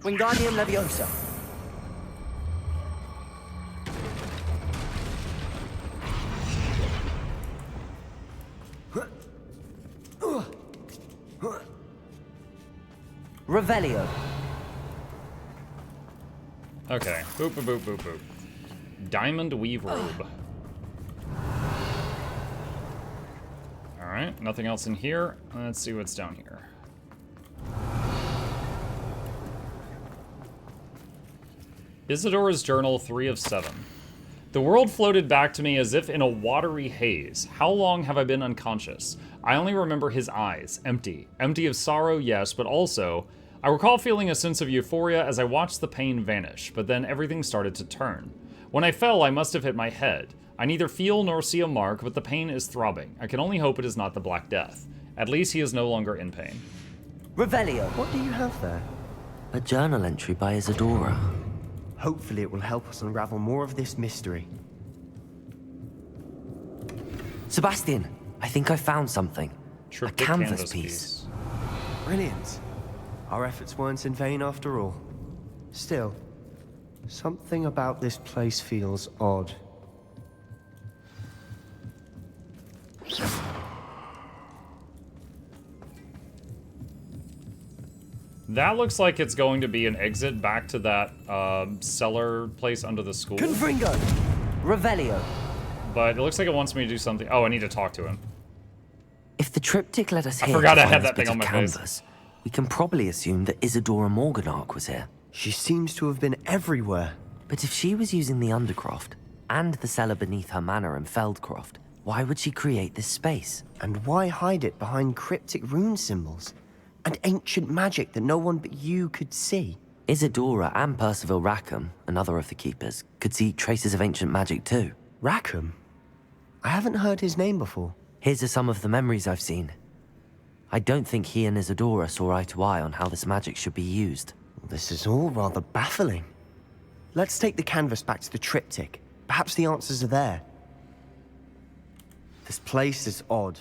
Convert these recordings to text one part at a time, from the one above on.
Wingardium Leviosa. Revelio. Okay. Boop, boop, boop, boop, boop. Diamond Weave Robe. Alright, nothing else in here. Let's see what's down here. Isidora's Journal, 3 of 7. The world floated back to me as if in a watery haze. How long have I been unconscious? I only remember his eyes, empty. Empty of sorrow, yes, but also, I recall feeling a sense of euphoria as I watched the pain vanish, but then everything started to turn. When I fell, I must have hit my head. I neither feel nor see a mark, but the pain is throbbing. I can only hope it is not the Black Death. At least he is no longer in pain. Revelio. What do you have there? A journal entry by Isadora. Hopefully it will help us unravel more of this mystery. Sebastian, I think I found something. Triptych A canvas piece. Brilliant. Our efforts weren't in vain after all. Still, something about this place feels odd. That looks like it's going to be an exit back to that cellar place under the school. Confringo. Revelio. But it looks like it wants me to do something. Oh, I need to talk to him. If the triptych led us here forgot to I find had this that thing bit on of my face. canvas, we can probably assume that Isadora Morganach was here. She seems to have been everywhere. But if she was using the Undercroft and the cellar beneath her manor in Feldcroft, why would she create this space? And why hide it behind cryptic rune symbols? And ancient magic that no one but you could see? Isadora and Percival Rackham, another of the keepers, could see traces of ancient magic too. Rackham? I haven't heard his name before. Here's are some of the memories I've seen. I don't think he and Isadora saw eye to eye on how this magic should be used. This is all rather baffling. Let's take the canvas back to the triptych. Perhaps the answers are there. This place is odd.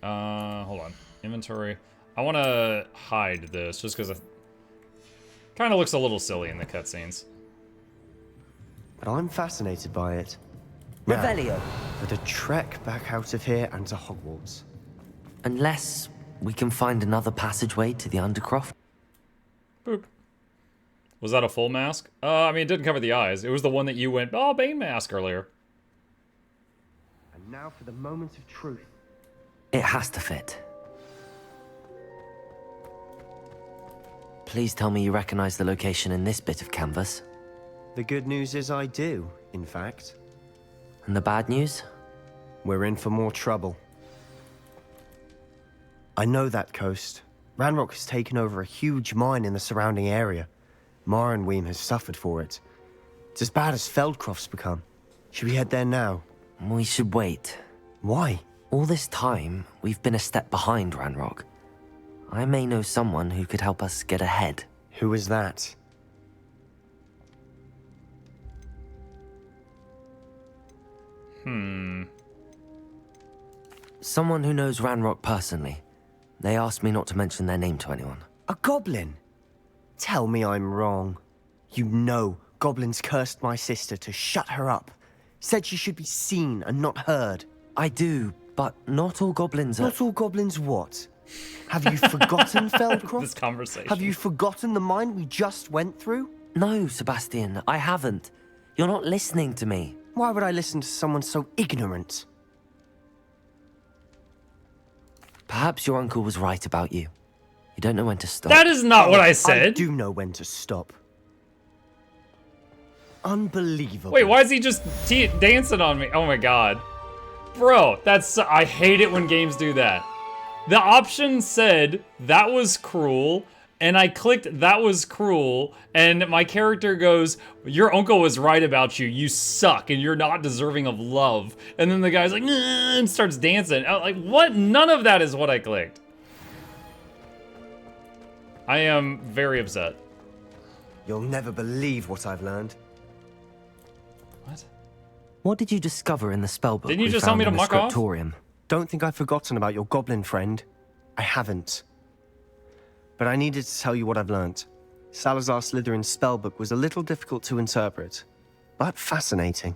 Hold on. Inventory. I want to hide this just because it kind of looks a little silly in the cutscenes. But I'm fascinated by it. Revelio. For the trek back out of here and to Hogwarts. Unless we can find another passageway to the Undercroft. Boop. Was that a full mask? I mean, it didn't cover the eyes. It was the one that you went, oh, Bane mask earlier. And now for the moment of truth. It has to fit. Please tell me you recognize the location in this bit of canvas. The good news is I do, in fact. And the bad news? We're in for more trouble. I know that coast. Ranrock has taken over a huge mine in the surrounding area. Marrenweem has suffered for it. It's as bad as Feldcroft's become. Should we head there now? We should wait. Why? All this time, we've been a step behind Ranrock. I may know someone who could help us get ahead. Who is that? Someone who knows Ranrock personally. They asked me not to mention their name to anyone. A goblin? Tell me I'm wrong. You know goblins cursed my sister to shut her up. Said she should be seen and not heard. I do, but not all goblins are... Not all goblins what? Have you forgotten Feldcroft? This conversation. Have you forgotten the mine we just went through? No, Sebastian, I haven't. You're not listening to me. Why would I listen to someone so ignorant? Perhaps your uncle was right about you. You don't know when to stop. That is not what I I said. do know when to stop. Unbelievable. Wait, why is he just dancing on me? Oh my god. Bro, I hate it when games do that. The option said, that was cruel, and I clicked, that was cruel, and my character goes, your uncle was right about you, you suck, and you're not deserving of love. And then the guy's like, nah, and starts dancing. I'm like, what? None of that is what I clicked. I am very upset. You'll never believe what I've learned. What? What did you discover in the spellbook Didn't you we just tell found me to in the muck off? scriptorium? Don't think I've forgotten about your goblin friend. I haven't. But I needed to tell you what I've learnt. Salazar Slytherin's spellbook was a little difficult to interpret, but fascinating.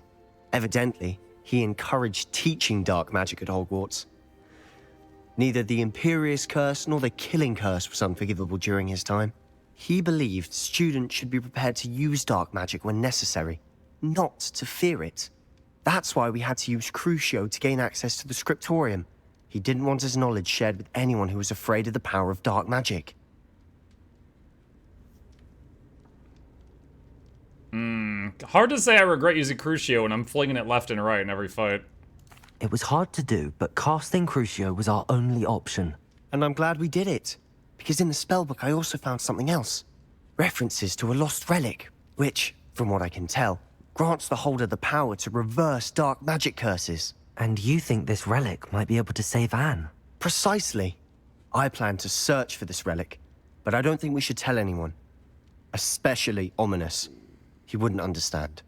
Evidently, he encouraged teaching dark magic at Hogwarts. Neither the Imperious Curse nor the Killing Curse was unforgivable during his time. He believed students should be prepared to use dark magic when necessary, not to fear it. That's why we had to use Crucio to gain access to the Scriptorium. He didn't want his knowledge shared with anyone who was afraid of the power of dark magic. Hard to say I regret using Crucio when I'm flinging it left and right in every fight. It was hard to do, but casting Crucio was our only option. And I'm glad we did it, because in the spellbook I also found something else. References to a lost relic, which, from what I can tell, grants the holder the power to reverse dark magic curses. And you think this relic might be able to save Anne? Precisely. I plan to search for this relic, but I don't think we should tell anyone. Especially Ominous. He wouldn't understand.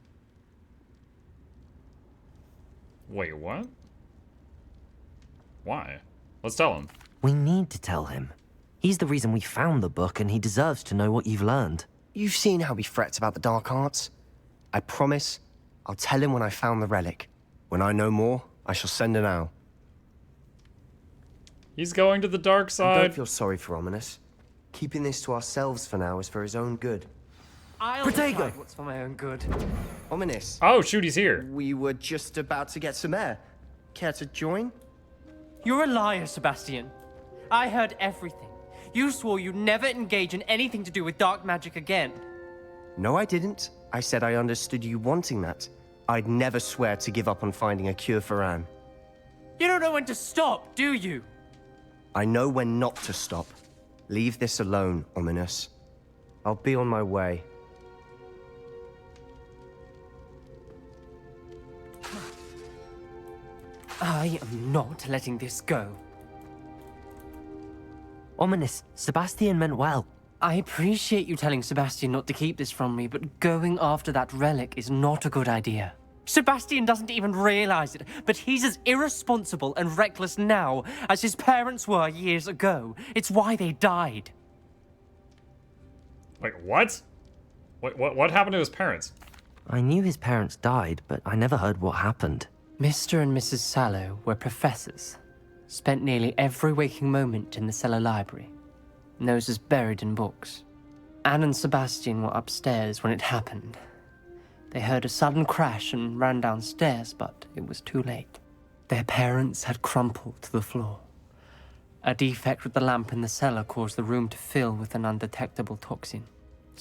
Wait, what? Why? Let's tell him. We need to tell him. He's the reason we found the book, and he deserves to know what you've learned. You've seen how he frets about the dark arts. I promise I'll tell him when I found the relic. When I know more, I shall send an owl. He's going to the dark And side. don't feel sorry for Ominous. Keeping this to ourselves for now is for his own good. I'll decide what's for my own good. Ominous, Oh, shoot, he's here. we were just about to get some air. Care to join? You're a liar, Sebastian. I heard everything. You swore you'd never engage in anything to do with dark magic again. No, I didn't. I said I understood you wanting that. I'd never swear to give up on finding a cure for Anne. You don't know when to stop, do you? I know when not to stop. Leave this alone, Ominous. I'll be on my way. I am not letting this go. Ominous, Sebastian meant well. I appreciate you telling Sebastian not to keep this from me, but going after that relic is not a good idea. Sebastian doesn't even realize it, but he's as irresponsible and reckless now as his parents were years ago. It's why they died. Wait, what? What happened to his parents? I knew his parents died, but I never heard what happened. Mr. and Mrs. Sallow were professors. Spent nearly every waking moment in the cellar library. Noses buried in books. Anne and Sebastian were upstairs when it happened. They heard a sudden crash and ran downstairs, but it was too late. Their parents had crumpled to the floor. A defect with the lamp in the cellar caused the room to fill with an undetectable toxin.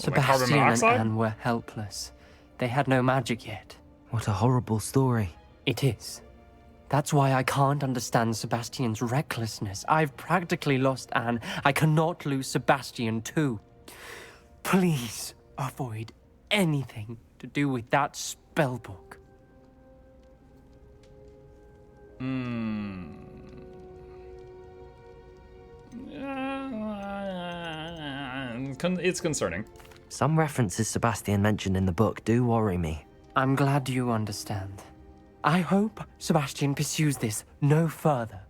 Like carbon Sebastian and monoxide? Anne were helpless. They had no magic yet. What a horrible story. It is. That's why I can't understand Sebastian's recklessness. I've practically lost Anne. I cannot lose Sebastian too. Please avoid anything to do with that spellbook. It's concerning. Some references Sebastian mentioned in the book do worry me. I'm glad you understand. I hope Sebastian pursues this no further.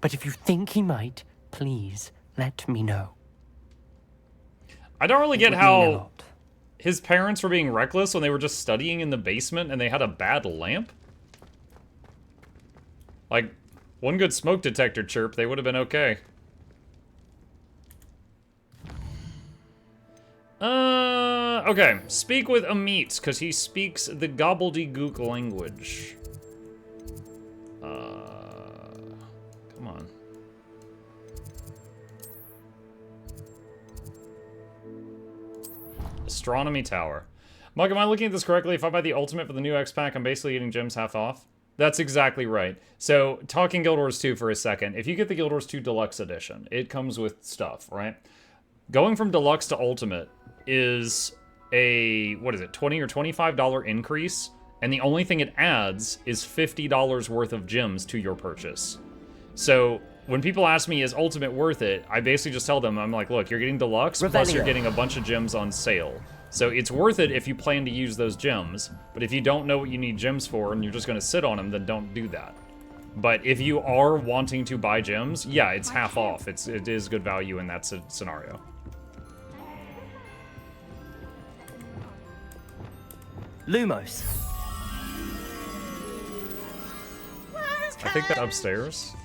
But if you think he might, please let me know. I don't really It get would mean a how lot. his parents were being reckless when they were just studying in the basement and they had a bad lamp. Like, one good smoke detector chirp, they would have been okay. Okay. Speak with Amit, because he speaks the gobbledygook language. Come on. Astronomy Tower. Mug, am I looking at this correctly? If I buy the ultimate for the new X-Pack, I'm basically getting gems half off? That's exactly right. So, talking Guild Wars 2 for a second. If you get the Guild Wars 2 Deluxe Edition, it comes with stuff, right? Going from Deluxe to Ultimate is a, what is it, $20 or $25 increase, and the only thing it adds is $50 worth of gems to your purchase. So, when people ask me, is Ultimate worth it, I basically just tell them, I'm like, look, you're getting Deluxe, plus you're Revelio. getting a bunch of gems on sale. So it's worth it if you plan to use those gems, but if you don't know what you need gems for and you're just going to sit on them, then don't do that. But if you are wanting to buy gems, yeah, it's half off. It is good value in that scenario. Lumos. I think that's upstairs.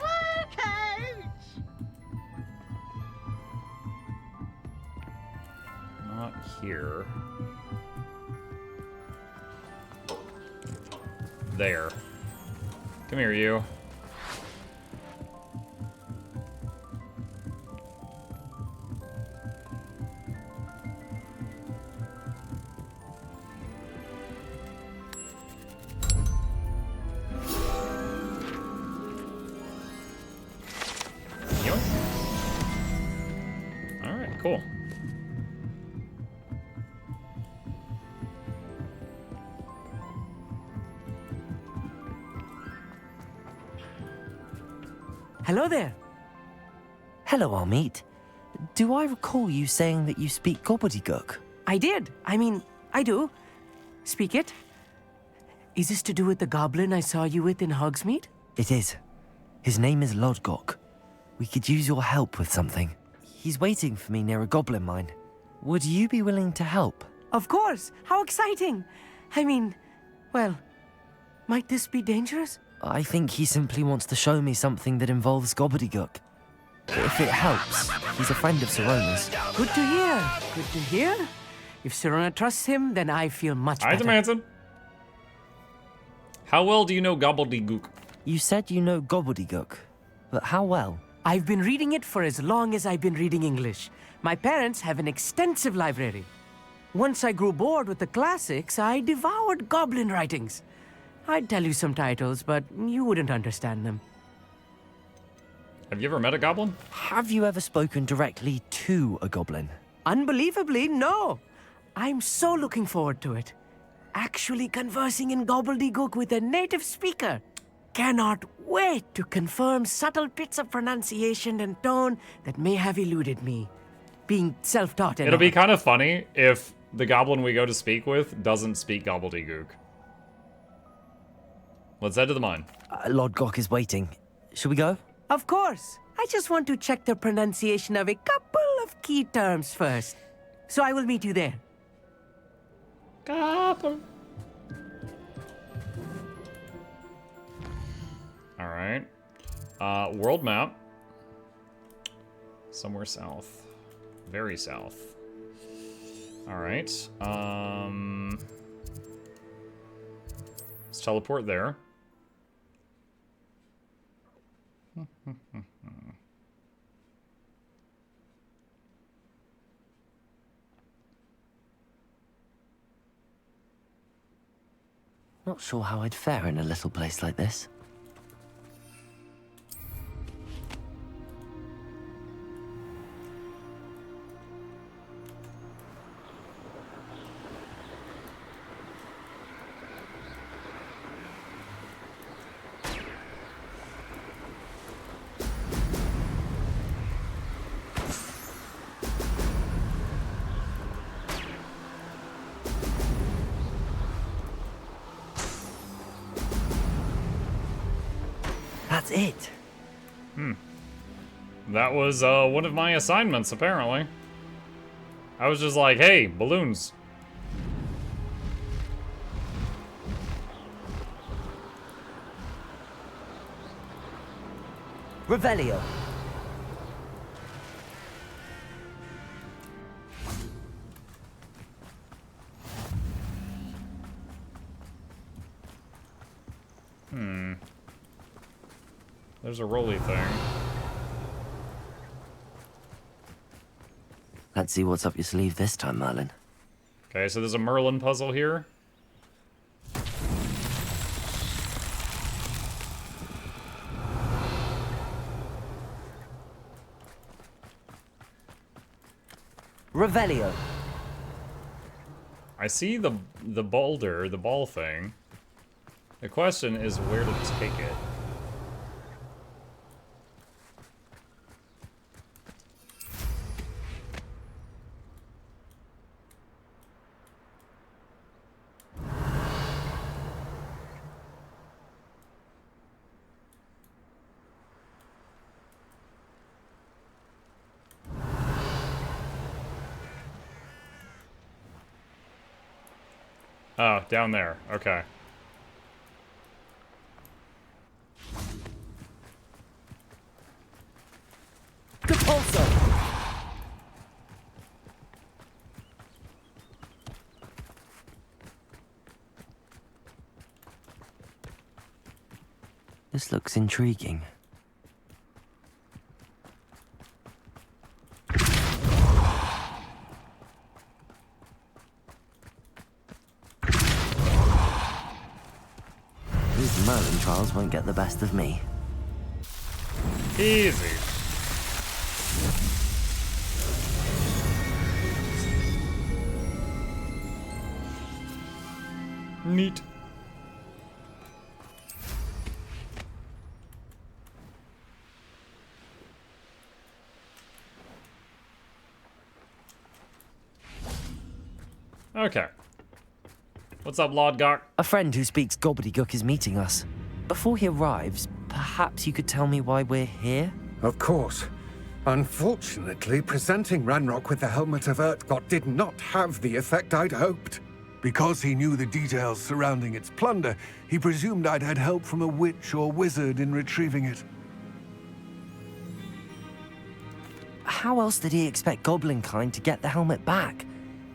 Not here. There. Come here, you. Alright, cool. Hello there. Hello, Amit. Do I recall you saying that you speak gobbledygook? I did. I mean, I do. Speak it. Is this to do with the goblin I saw you with in Hogsmeade? It is. His name is Lodgok. We could use your help with something. He's waiting for me near a goblin mine. Would you be willing to help? Of course. How exciting. I mean, well, might this be dangerous? I think he simply wants to show me something that involves gobbledygook. If it helps, he's a friend of Sirona's. Good to hear. Good to hear. If Sirona trusts him, then I feel much Hi, better. Manson. How well do you know gobbledygook? You said you know gobbledygook, but how well? I've been reading it for as long as I've been reading English. My parents have an extensive library. Once I grew bored with the classics, I devoured goblin writings. I'd tell you some titles, but you wouldn't understand them. Have you ever met a goblin? Have you ever spoken directly to a goblin? Unbelievably, no. I'm so looking forward to it. Actually conversing in gobbledygook with a native speaker. Cannot wait to confirm subtle bits of pronunciation and tone that may have eluded me. Being self-taught and It'll be all. kind of funny if the goblin we go to speak with doesn't speak gobbledygook. Let's head to the mine. Lodgok is waiting. Should we go? Of course. I just want to check the pronunciation of a couple of key terms first. So I will meet you there. Goblin. Alright. World map. Somewhere south. Very south. Alright. Let's teleport there. Not sure how I'd fare in a little place like this. That's it. That was one of my assignments, apparently. I was just like, hey, balloons. Revelio. There's a rolly thing. Let's see what's up your sleeve this time, Merlin. Okay, so there's a Merlin puzzle here. Revelio. I see the boulder, the ball thing. The question is where to take it. Oh, down there. Okay. Compulso! This looks intriguing. These Merlin trials won't get the best of me. Easy. Neat. Okay. What's up, Lodgok? A friend who speaks gobbledygook is meeting us. Before he arrives, perhaps you could tell me why we're here? Of course. Unfortunately, presenting Ranrock with the Helmet of Urtkot did not have the effect I'd hoped. Because he knew the details surrounding its plunder, he presumed I'd had help from a witch or wizard in retrieving it. How else did he expect Goblinkind to get the helmet back?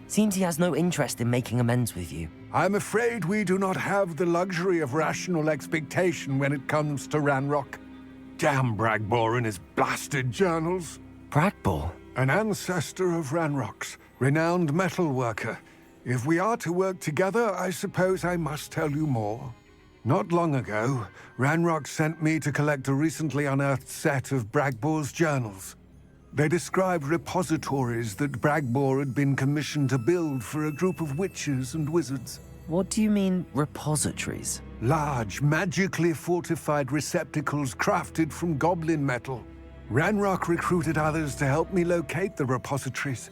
Seems he has no interest in making amends with you. I'm afraid we do not have the luxury of rational expectation when it comes to Ranrock. Damn Bragbor and his blasted journals. Bragbor? An ancestor of Ranrock's, renowned metalworker. If we are to work together, I suppose I must tell you more. Not long ago, Ranrock sent me to collect a recently unearthed set of Bragbor's journals. They described repositories that Bragbor had been commissioned to build for a group of witches and wizards. What do you mean, repositories? Large, magically fortified receptacles crafted from goblin metal. Ranrock recruited others to help me locate the repositories.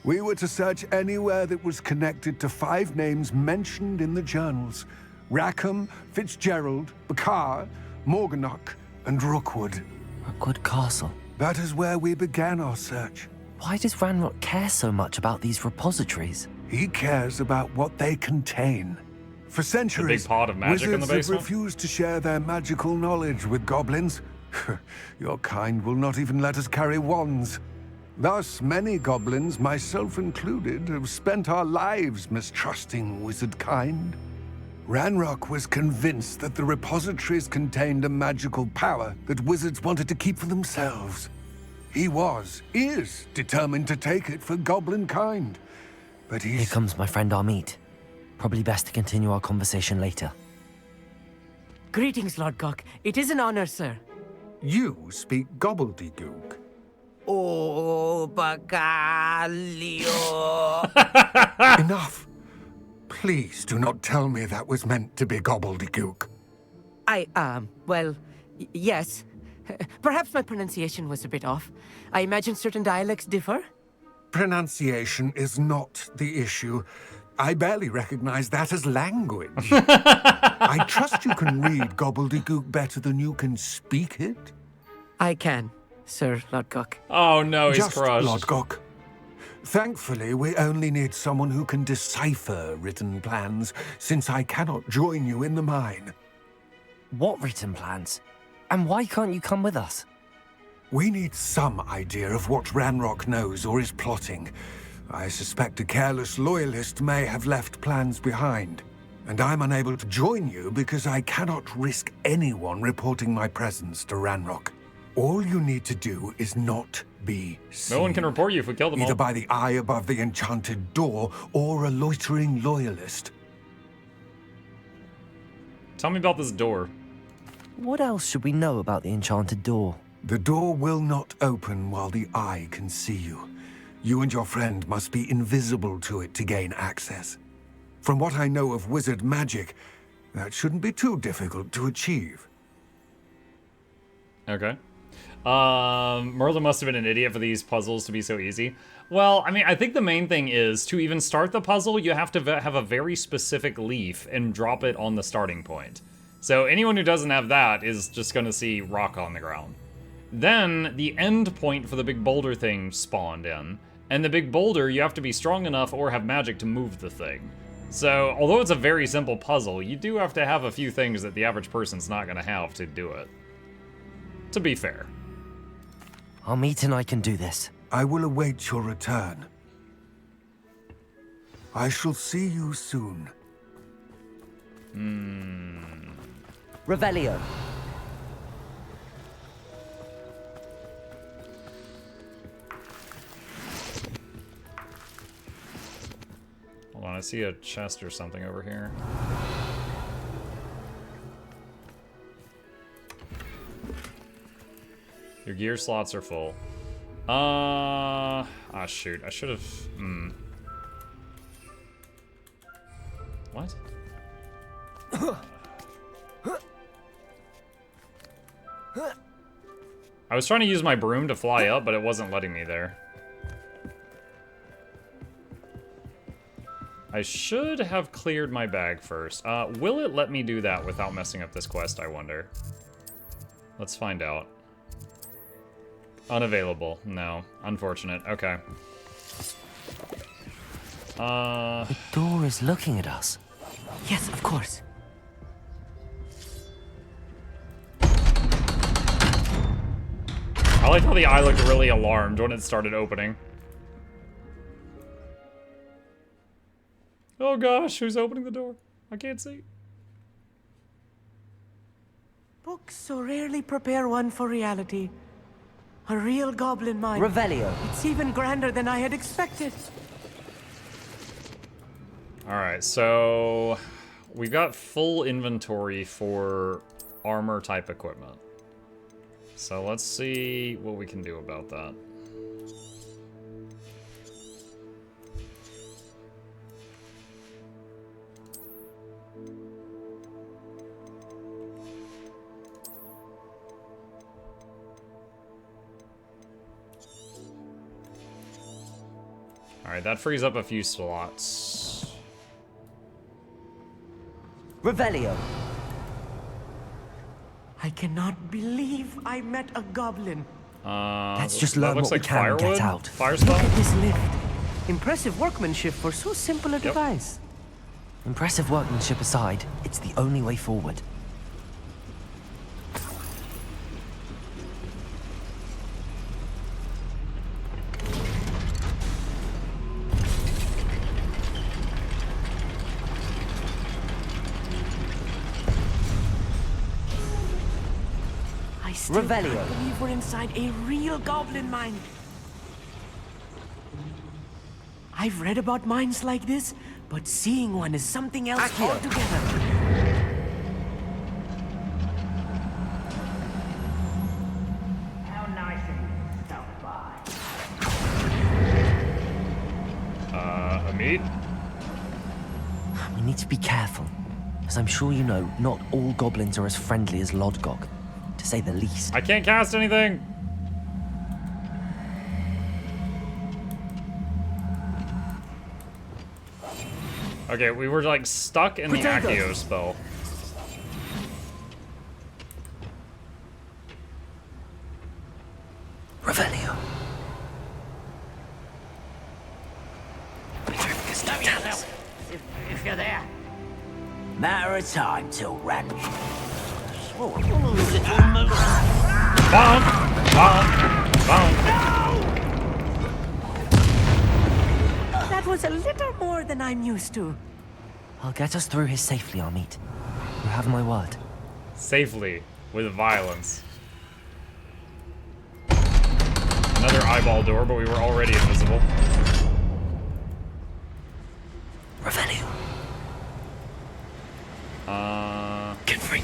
We were to search anywhere that was connected to 5 names mentioned in the journals: Rackham, Fitzgerald, Bakar, Morganach, and Rookwood. Rookwood Castle. That is where we began our search. Why does Ranrock care so much about these repositories? He cares about what they contain. For centuries, big pot of magic in the wizards have basement? refused to share their magical knowledge with goblins. Your kind will not even let us carry wands. Thus, many goblins, myself included, have spent our lives mistrusting wizard kind. Ranrock was convinced that the repositories contained a magical power that wizards wanted to keep for themselves. He is determined to take it for goblin kind. But Here he's... comes my friend Amit. Probably best to continue our conversation later. Greetings, Lord Gok. It is an honor, sir. You speak gobbledygook. Oh, Bagalio. Enough. Please do not tell me that was meant to be gobbledygook. Yes. Perhaps my pronunciation was a bit off. I imagine certain dialects differ. Pronunciation is not the issue. I barely recognize that as language. I trust you can read gobbledygook better than you can speak it. I can, Sir Lord Gok. Oh no, he's Just crushed. Lodgok. Thankfully, we only need someone who can decipher written plans, since I cannot join you in the mine. What written plans? And why can't you come with us? We need some idea of what Ranrock knows or is plotting. I suspect a careless loyalist may have left plans behind. And I'm unable to join you because I cannot risk anyone reporting my presence to Ranrock. All you need to do is not be seen. No one can report you if we kill them Either all. by the eye above the enchanted door or a loitering loyalist. Tell me about this door. What else should we know about the enchanted door? The door will not open while the eye can see you. You and your friend must be invisible to it to gain access. From what I know of wizard magic, that shouldn't be too difficult to achieve. Okay. Merlin must have been an idiot for these puzzles to be so easy. Well, I mean, I think the main thing is to even start the puzzle, you have to have a very specific leaf and drop it on the starting point. So anyone who doesn't have that is just going to see rock on the ground. Then the end point for the big boulder thing spawned in. And the big boulder, you have to be strong enough or have magic to move the thing. So, although it's a very simple puzzle, you do have to have a few things that the average person's not going to have to do it. To be fair. Amit and I can do this. I will await your return. I shall see you soon. Revelio. Hold on, I see a chest or something over here. Your gear slots are full. Ah, shoot. I should have... What? I was trying to use my broom to fly up, but it wasn't letting me there. I should have cleared my bag first. Will it let me do that without messing up this quest, I wonder? Let's find out. Unavailable. No. Unfortunate. Okay. The door is looking at us. Yes, of course. I like how the eye looked really alarmed when it started opening. Oh gosh, who's opening the door? I can't see. Books so rarely prepare one for reality. A real goblin mind. Revelio. It's even grander than I had expected. Alright, so we've got full inventory for armor type equipment. So let's see what we can do about that. Alright, that frees up a few slots. Revelio. I cannot believe I met a goblin. Let's just that learn looks what we like can and firewood? get out. Fire Look spell? at this lift. Impressive workmanship for so simple a device. Impressive workmanship aside, it's the only way forward. I still Revelio. can't believe we're inside a real goblin mine. I've read about mines like this, but seeing one is something else Accio. altogether. How nice of you to stop by. Amit? We need to be careful. As I'm sure you know, not all goblins are as friendly as Lodgok, to say the least. I can't cast anything! Okay, we were like stuck in the Accio spell. Revelio. If you're there. Matter of time till Rat. Bonk! Bonk! Bonk! That was a little more than I'm used to. I'll get us through here safely, Amit. You have my word. Safely, with violence. Another eyeball door, but we were already invisible. Revelio. Get free.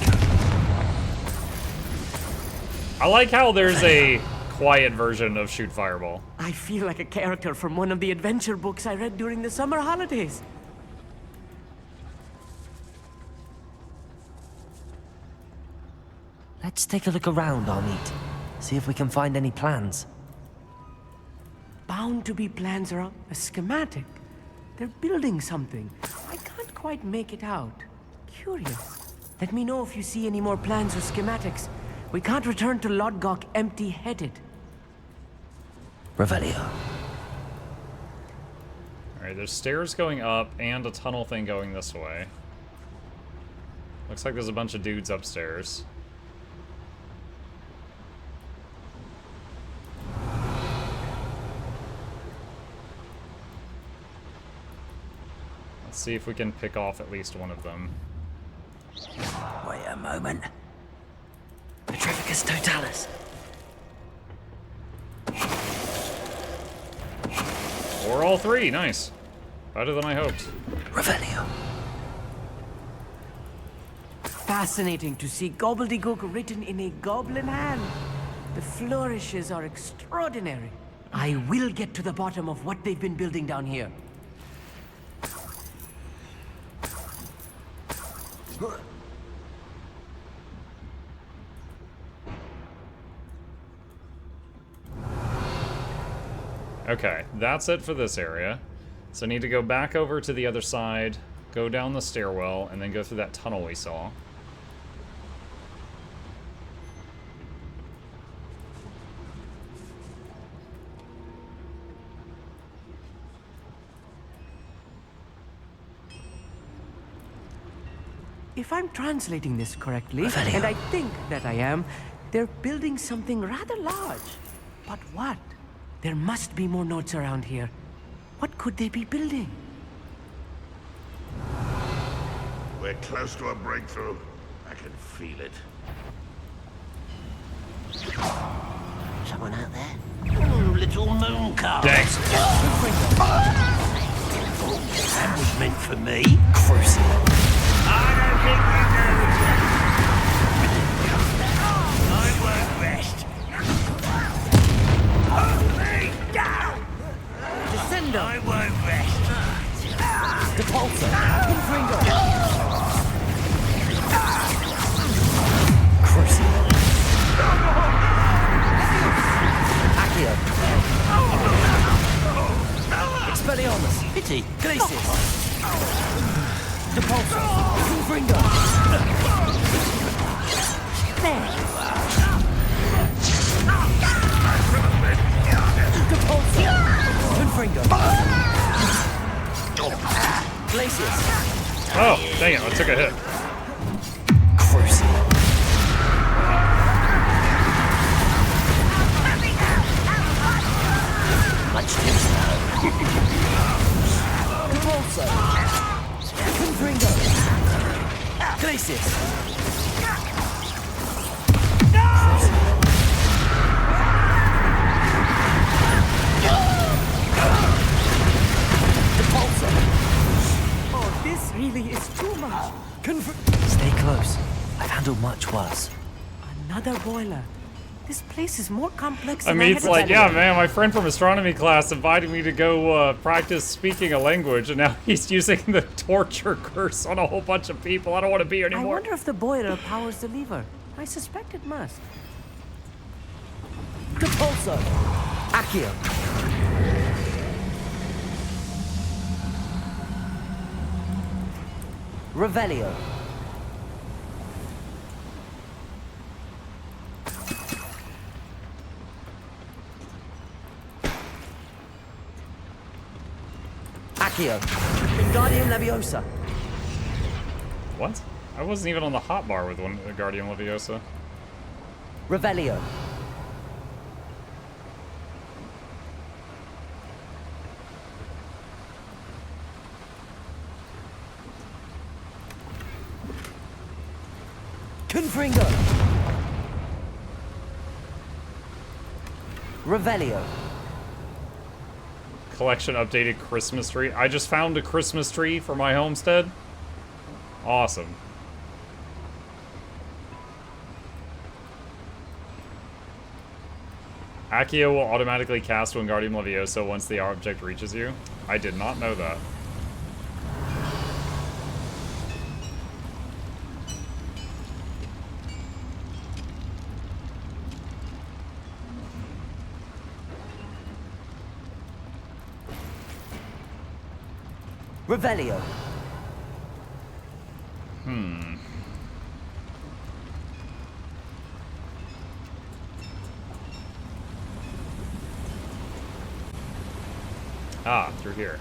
I like how there's a quiet version of Shoot Fireball. I feel like a character from one of the adventure books I read during the summer holidays. Let's take a look around, Amit. See if we can find any plans. Bound to be plans around a schematic. They're building something. I can't quite make it out. Curious. Let me know if you see any more plans or schematics. We can't return to Lodgok empty-headed. Revelio. Alright, Alright, there's stairs going up and a tunnel thing going this way. Looks like there's a bunch of dudes upstairs. Let's see if we can pick off at least one of them. Wait a moment. Petrificus totalis. Or all three, nice. Better than I hoped. Revelio. Fascinating to see gobbledygook written in a goblin hand. The flourishes are extraordinary. I will get to the bottom of what they've been building down here. Okay, that's it for this area. So I need to go back over to the other side, go down the stairwell, and then go through that tunnel we saw. If I'm translating this correctly, and I think that I am, they're building something rather large. But what? There must be more notes around here. What could they be building? We're close to a breakthrough. I can feel it. Someone out there? Little moon calf. Thanks. That was meant for me. Crucible. I don't think you know. I won't rest. Hold me down. Descendo. I won't rest. Depulso. Confringo. Crucible. Accio. Expelliarmus. Pity. Glacius. Depulso. Confringo. There. Depulso. Confringo. Glacius. Oh, dang it, I took a hit. Crucible. Much too slow. Depulso. Confringo. Glacius. Oh, this really is too much. Stay close. I've handled much worse. Another boiler. This place is more complex I than mean, I it's had like, imagined. yeah, man, my friend from astronomy class invited me to go practice speaking a language, and now he's using the torture curse on a whole bunch of people. I don't want to be here I anymore. wonder if the boiler powers the lever. I suspect it must. Depulso. Accio. Revelio. Accio. Wingardium Leviosa. What? I wasn't even on the hotbar with one Guardian Leviosa. Revelio. Confringo. Revelio. Collection updated Christmas tree. I just found a Christmas tree for my homestead. Awesome. Accio will automatically cast Wingardium Leviosa once the object reaches you. I did not know that. Revelio. Ah, through here.